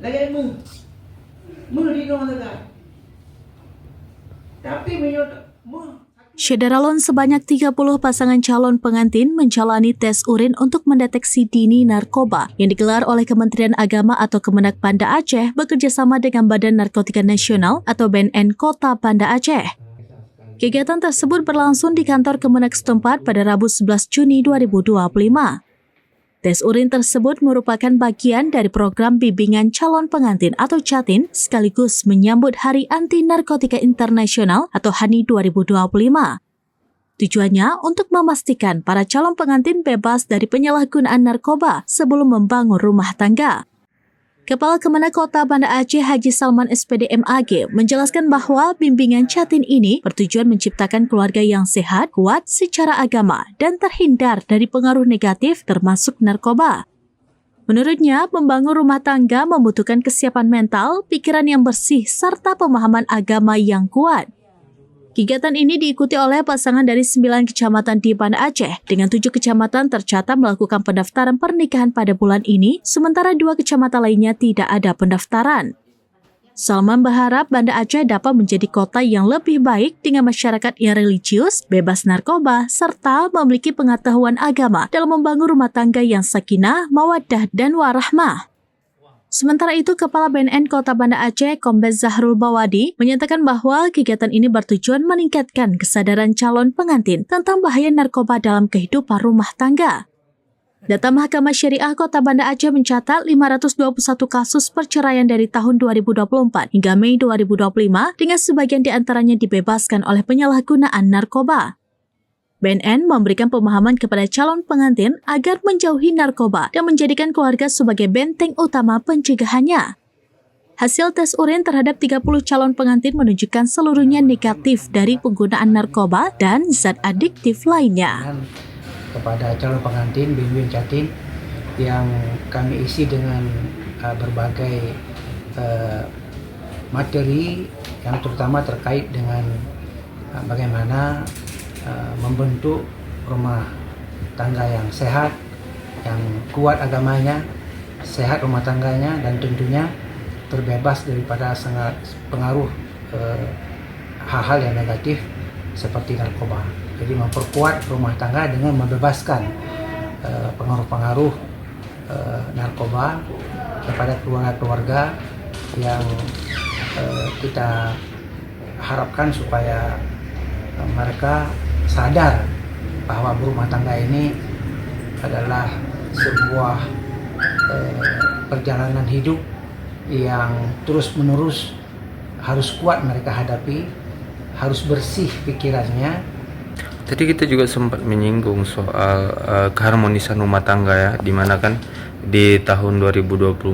lagi di rumah tangga. Tapi Syederalon sebanyak 30 pasangan calon pengantin menjalani tes urin untuk mendeteksi dini narkoba yang digelar oleh Kementerian Agama atau Kemenak Banda Aceh bekerjasama dengan Badan Narkotika Nasional atau BNN Kota Banda Aceh. Kegiatan tersebut berlangsung di kantor Kemenak setempat pada Rabu 11 Juni 2025. Tes urin tersebut merupakan bagian dari program bimbingan calon pengantin atau CATIN sekaligus menyambut Hari Anti Narkotika Internasional atau HANI 2025. Tujuannya untuk memastikan para calon pengantin bebas dari penyalahgunaan narkoba sebelum membangun rumah tangga. Kepala Kemenak Kota Banda Aceh Haji Salman SPD MAG menjelaskan bahwa bimbingan CATIN ini bertujuan menciptakan keluarga yang sehat, kuat secara agama, dan terhindar dari pengaruh negatif termasuk narkoba. Menurutnya, membangun rumah tangga membutuhkan kesiapan mental, pikiran yang bersih, serta pemahaman agama yang kuat. Kegiatan ini diikuti oleh pasangan dari 9 kecamatan di Banda Aceh, dengan 7 kecamatan tercatat melakukan pendaftaran pernikahan pada bulan ini, sementara 2 kecamatan lainnya tidak ada pendaftaran. Salman berharap Banda Aceh dapat menjadi kota yang lebih baik dengan masyarakat yang religius, bebas narkoba, serta memiliki pengetahuan agama dalam membangun rumah tangga yang sakinah, mawaddah, dan warahmah. Sementara itu, Kepala BNN Kota Banda Aceh, Kombes Zahrul Bawadi, menyatakan bahwa kegiatan ini bertujuan meningkatkan kesadaran calon pengantin tentang bahaya narkoba dalam kehidupan rumah tangga. Data Mahkamah Syariah Kota Banda Aceh mencatat 521 kasus perceraian dari tahun 2024 hingga Mei 2025, dengan sebagian di antaranya dibebaskan oleh penyalahgunaan narkoba. BNN memberikan pemahaman kepada calon pengantin agar menjauhi narkoba dan menjadikan keluarga sebagai benteng utama pencegahannya. Hasil tes urin terhadap 30 calon pengantin menunjukkan seluruhnya negatif dari penggunaan narkoba dan zat adiktif lainnya. Kepada calon pengantin bimbingan CATIN yang kami isi dengan berbagai materi yang terutama terkait dengan bagaimana membentuk rumah tangga yang sehat, yang kuat agamanya, sehat rumah tangganya, dan tentunya terbebas daripada sangat pengaruh hal-hal yang negatif seperti narkoba. Jadi memperkuat rumah tangga dengan membebaskan pengaruh-pengaruh narkoba kepada keluarga-keluarga yang kita harapkan supaya mereka sadar bahwa berumah tangga ini adalah sebuah perjalanan hidup yang terus-menerus harus kuat mereka hadapi, harus bersih pikirannya. Tadi kita juga sempat menyinggung soal keharmonisan rumah tangga ya, dimana kan di tahun 2025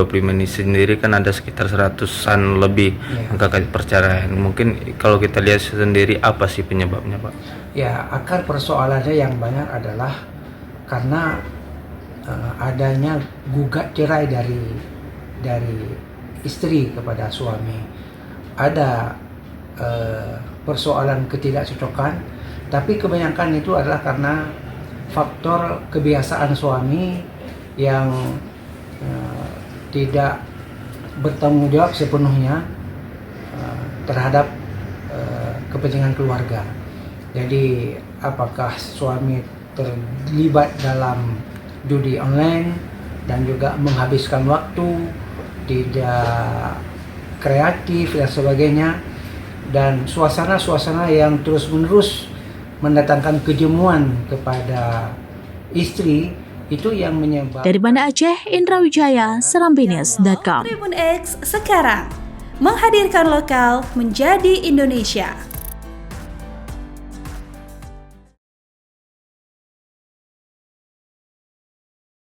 ini sendiri kan ada sekitar 100-an lebih angka perceraian. Mungkin kalau kita lihat sendiri apa sih penyebabnya, Pak? Ya, akar persoalannya yang banyak adalah karena adanya gugat cerai dari istri kepada suami. Ada persoalan ketidakcocokan, tapi kebanyakan itu adalah karena faktor kebiasaan suami yang tidak bertanggung jawab sepenuhnya terhadap kepentingan keluarga. Jadi apakah suami terlibat dalam judi online dan juga menghabiskan waktu, tidak kreatif dan sebagainya, dan suasana-suasana yang terus-menerus mendatangkan kejemuan kepada istri, itu yang menyebabkan. Dari Banda Aceh, Indra Wijaya, serambinews.com. Tribun X sekarang menghadirkan lokal menjadi Indonesia.